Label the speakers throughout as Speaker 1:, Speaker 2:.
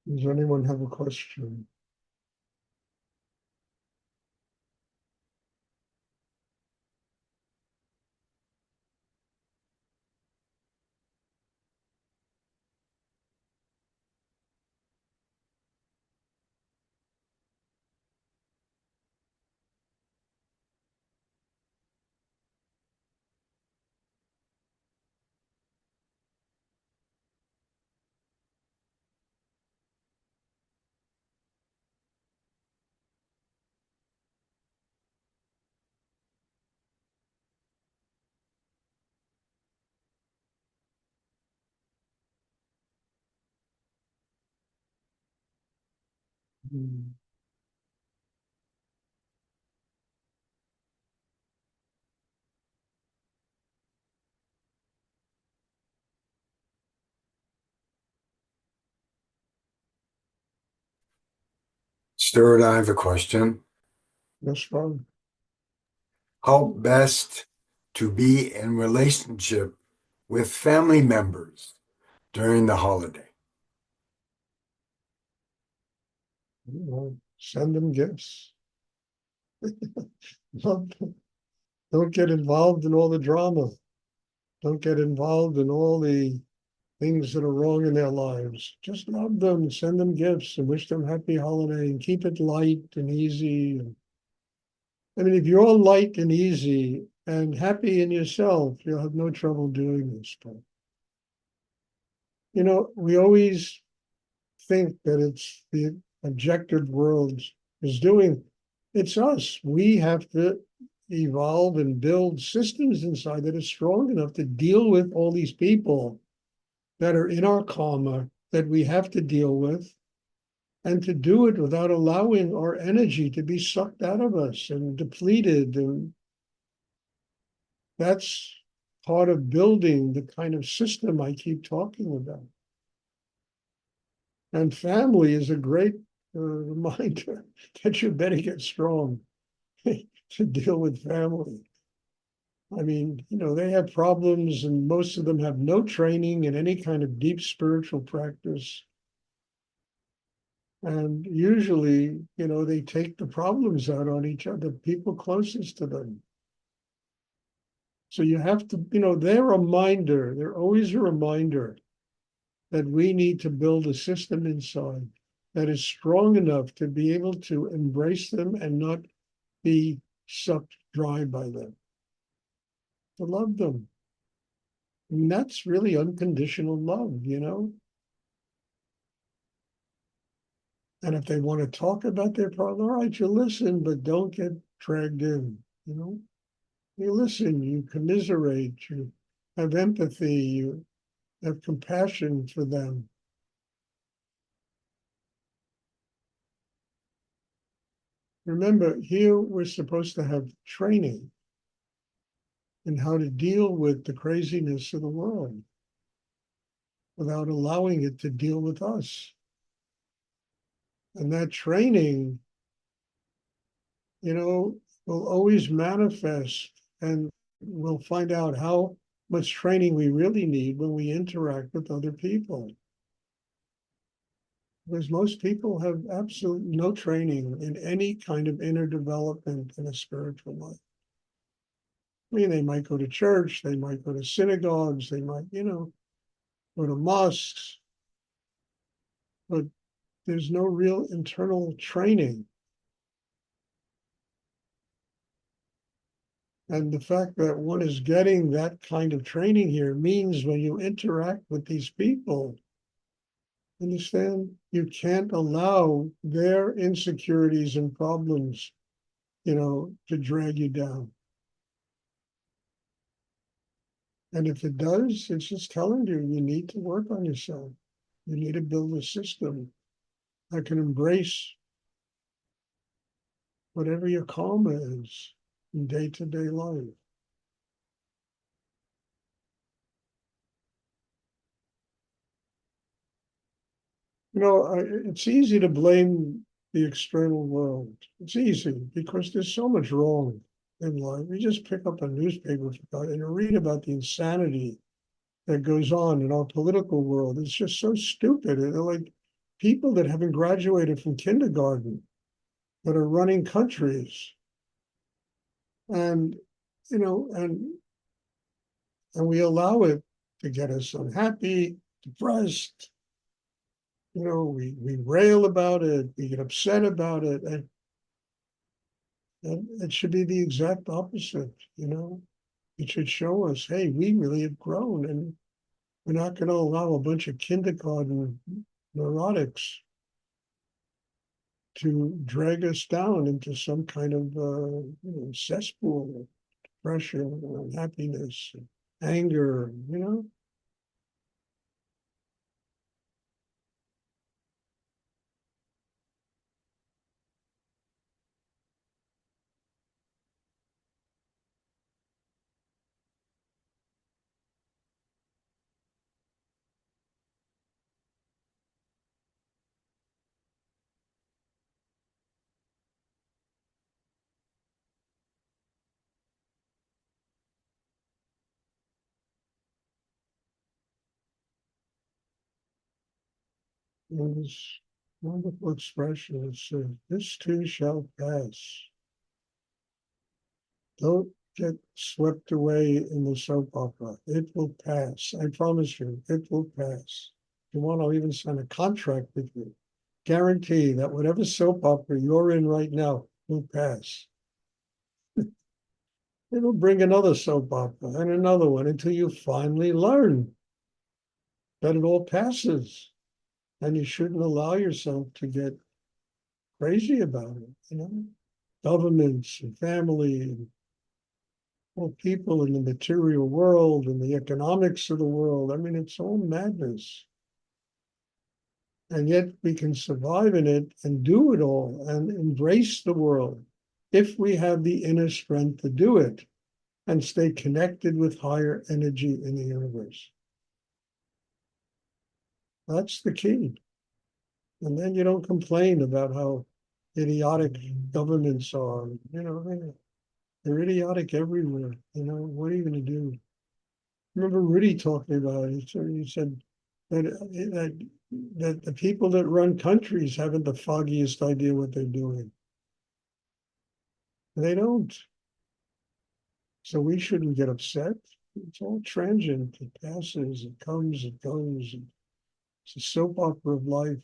Speaker 1: Does anyone have a question? Hmm.
Speaker 2: Stuart, I have a question.
Speaker 1: That's fine.
Speaker 2: How best to be in relationship with family members during the holiday?
Speaker 1: Send them gifts. Don't don't get involved in all the drama. Don't get involved in all the things that are wrong in their lives. Just love them, send them gifts, and wish them happy holiday, and keep it light and easy. I mean, if you're all light and easy and happy in yourself, you'll have no trouble doing this. But we always think that it's the objective world is doing. It's us. We have to evolve and build systems inside that are strong enough to deal with all these people that are in our karma that we have to deal with, and to do it without allowing our energy to be sucked out of us and depleted. And that's part of building the kind of system I keep talking about. And family is a great reminder that you better get strong to deal with family. I mean, they have problems, and most of them have no training in any kind of deep spiritual practice. And usually, they take the problems out on each other, people closest to them. So you have to, they're always a reminder that we need to build a system inside that is strong enough to be able to embrace them and not be sucked dry by them, to love them. And that's really unconditional love. And if they want to talk about their problem, all right, you listen, but don't get dragged in. You listen, you commiserate, you have empathy, you have compassion for them. Remember, here we're supposed to have training in how to deal with the craziness of the world without allowing it to deal with us. And that training, will always manifest, and we'll find out how much training we really need when we interact with other people. Because most people have absolutely no training in any kind of inner development in a spiritual life. I mean, they might go to church, they might go to synagogues, they might, go to mosques, but there's no real internal training. And the fact that one is getting that kind of training here means when you interact with these people, understand, you can't allow their insecurities and problems, to drag you down. And if it does, it's just telling you need to work on yourself. You need to build a system that can embrace whatever your karma is in day-to-day life. It's easy to blame the external world. It's easy because there's so much wrong in life. You just pick up a newspaper and you read about the insanity that goes on in our political world. It's just so stupid. They're like people that haven't graduated from kindergarten that are running countries. And, you know, and we allow it to get us unhappy, depressed. You know, we rail about it, we get upset about it, and it should be the exact opposite, you know. It should show us, hey, we really have grown, and we're not going to allow a bunch of kindergarten neurotics to drag us down into some kind of cesspool of depression, unhappiness, anger, you know. And this wonderful expression is, this too shall pass. Don't get swept away in the soap opera. It will pass. I promise you, it will pass. If you want, I'll even sign a contract with you. Guarantee that whatever soap opera you're in right now will pass. It'll bring another soap opera and another one until you finally learn that it all passes. And you shouldn't allow yourself to get crazy about it, you know? Governments and family and well, people in the material world and the economics of the world. I mean, it's all madness. And yet we can survive in it and do it all and embrace the world if we have the inner strength to do it and stay connected with higher energy in the universe. That's the key. And then you don't complain about how idiotic governments are. You know, they're idiotic everywhere. You know, what are you going to do? I remember Rudy talking about it. He said that the people that run countries haven't the foggiest idea what they're doing. They don't. So we shouldn't get upset. It's all transient. It passes, it comes, it goes. It's a soap opera of life.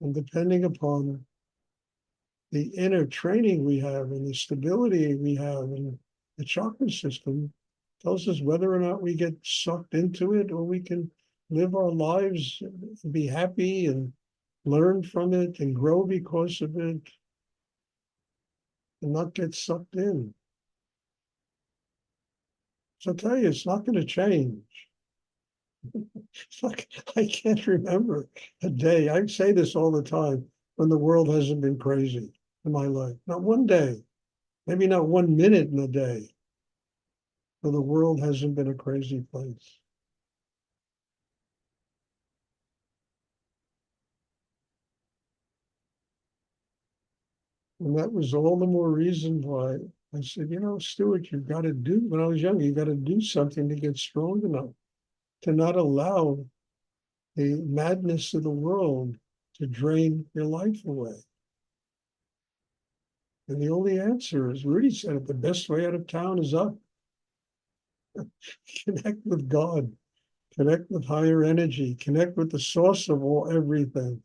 Speaker 1: And depending upon the inner training we have and the stability we have in the chakra system, tells us whether or not we get sucked into it or we can live our lives and be happy and learn from it and grow because of it and not get sucked in. So I tell you, it's not going to change. It's like I can't remember a day. I say this all the time when the world hasn't been crazy in my life. Not one day, maybe not 1 minute in a day, where the world hasn't been a crazy place. And that was all the more reason why I said, you know, Stuart, you've got to do, when I was young, you got to do something to get strong enough to not allow the madness of the world to drain your life away. And the only answer, as Rudy said it, the best way out of town is up. Connect with God, connect with higher energy, connect with the source of all everything.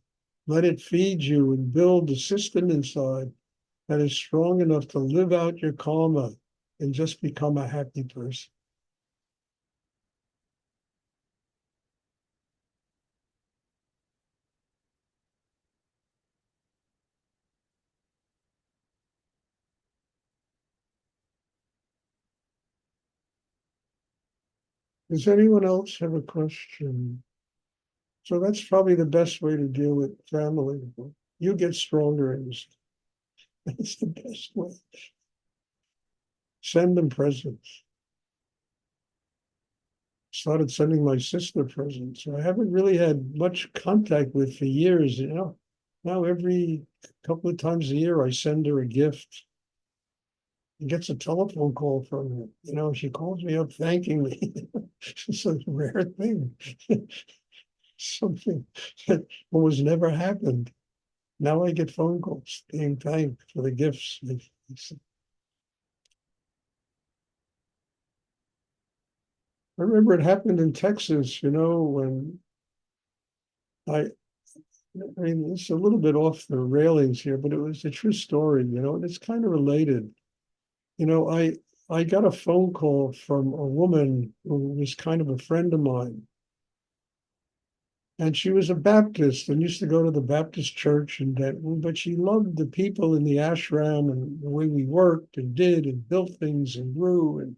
Speaker 1: Let it feed you and build a system inside that is strong enough to live out your karma and just become a happy person. Does anyone else have a question? So that's probably the best way to deal with family. You get stronger in this. That's the best way. Send them presents. Started sending my sister presents. I haven't really had much contact with for years, you know. Now every couple of times a year I send her a gift. He gets a telephone call from her. You know, she calls me up thanking me. It's a rare thing. something that almost never happened. Now I get phone calls being thanked for the gifts. I remember it happened in Texas, when I mean, it's a little bit off the railings here, but it was a true story, and it's kind of related. You know, I I got a phone call from a woman who was kind of a friend of mine, and she was a Baptist and used to go to the Baptist church in Denton, but she loved the people in the ashram and the way we worked and did and built things and grew. And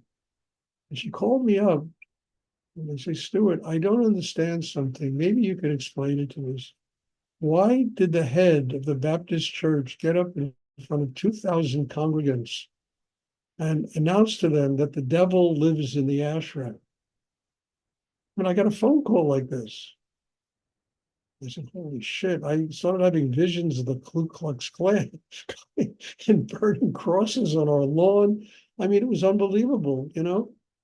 Speaker 1: she called me up and I say, Stuart, I don't understand something. Maybe you can explain it to us. Why did the head of the Baptist church get up in front of 2,000 congregants and announce to them that the devil lives in the ashram? And I got a phone call like this. I said, holy shit. I started having visions of the Ku Klux Klan and burning crosses on our lawn. I mean, it was unbelievable. And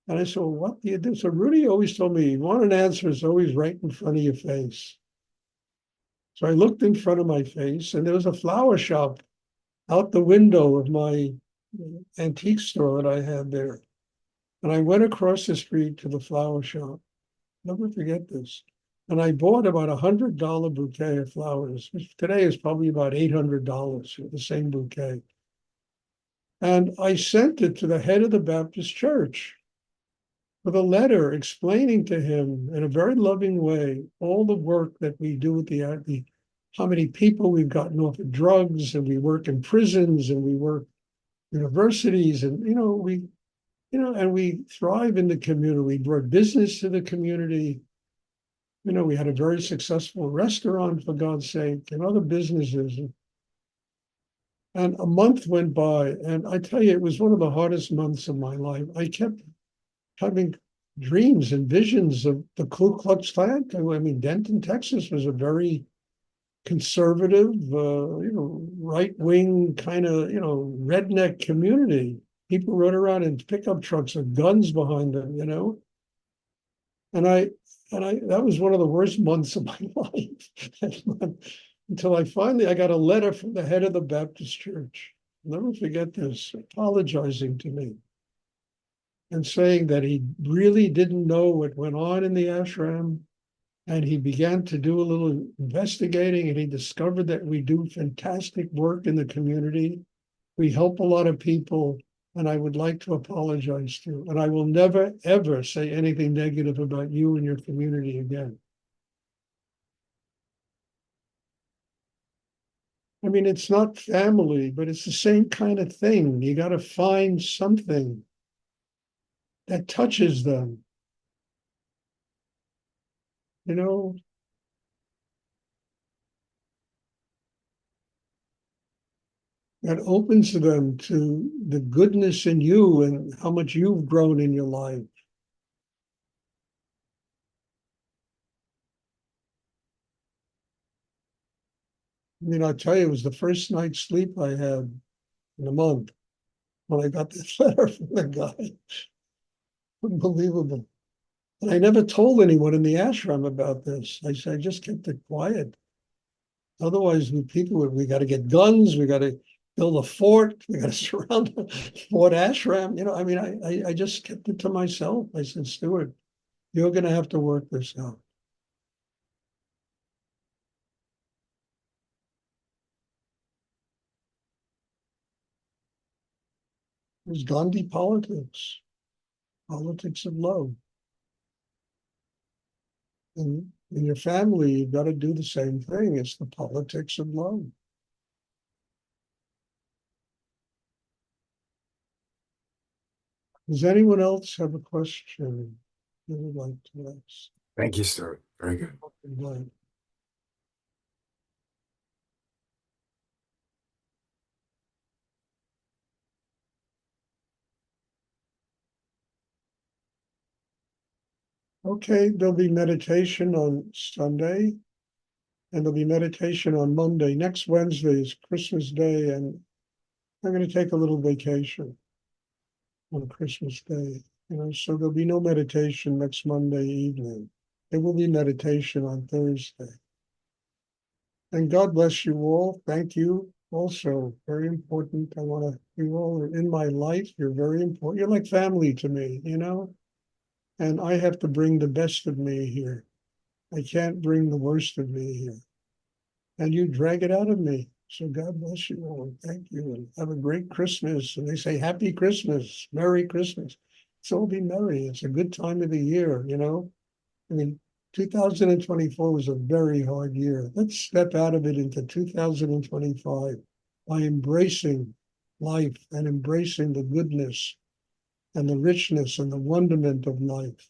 Speaker 1: I said, well, what do you do? So Rudy always told me, you want an answer, it's always right in front of your face. So I looked in front of my face and there was a flower shop out the window of my antique store that I had there. And I went across the street to the flower shop. Never forget this. And I bought about $100 bouquet of flowers, which today is probably about $800 for the same bouquet. And I sent it to the head of the Baptist church with a letter explaining to him in a very loving way all the work that we do with the how many people we've gotten off of drugs, and we work in prisons and we work universities, and we thrive in the community. We brought business to the community. We had a very successful restaurant, for God's sake, and other businesses. And a month went by, and I tell you, it was one of the hardest months of my life. I kept having dreams and visions of the Ku Klux Klan. I mean, Denton, Texas was a very conservative, right-wing kind of, redneck community. People rode around in pickup trucks with guns behind them. And I that was one of the worst months of my life. Until I got a letter from the head of the Baptist church. I'll never forget this, apologizing to me and saying that he really didn't know what went on in the ashram. And he began to do a little investigating, and he discovered that we do fantastic work in the community. We help a lot of people, and I would like to apologize to you. And I will never, ever say anything negative about you and your community again. I mean, it's not family, but it's the same kind of thing. You got to find something that touches them, you know, that opens them to the goodness in you and how much you've grown in your life. I mean, I'll tell you, it was the first night's sleep I had in a month when I got this letter from the guy. Unbelievable. And I never told anyone in the ashram about this. I just kept it quiet. Otherwise, we got to get guns, we got to build a fort, we got to surround Fort Ashram. I mean, I just kept it to myself. I said, Stuart, you're going to have to work this out. It was Gandhi politics, politics of love. And in your family, you've got to do the same thing. It's the politics of love. Does anyone else have a question they would like to ask?
Speaker 2: Thank you, Stuart. Very good. Okay, there'll be meditation on Sunday, and there'll be meditation on Monday. Next Wednesday is Christmas Day, and I'm going to take a little vacation on Christmas Day. So there'll be no meditation next Monday evening. There will be meditation on Thursday. And God bless you all. Thank you. Also, very important. I want to, you all are in my life. You're very important. You're like family to me, you know? And I have to bring the best of me here. I can't bring the worst of me here. And you drag it out of me. So God bless you all. Thank you. And have a great Christmas. And they say, Happy Christmas, Merry Christmas. It's all be merry. It's a good time of the year, you know? I mean, 2024 was a very hard year. Let's step out of it into 2025 by embracing life and embracing the goodness and the richness and the wonderment of life.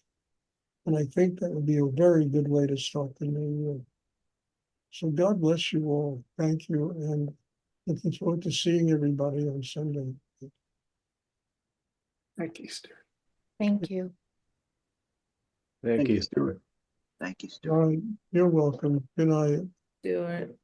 Speaker 2: And I think that would be a very good way to start the new year. So God bless you all. Thank you. And looking forward to seeing everybody on Sunday.
Speaker 1: Thank you, Stuart.
Speaker 3: Thank you.
Speaker 4: Thank you.
Speaker 5: Stuart. Thank you, Stuart.
Speaker 2: You're welcome. Good night.
Speaker 3: Stuart.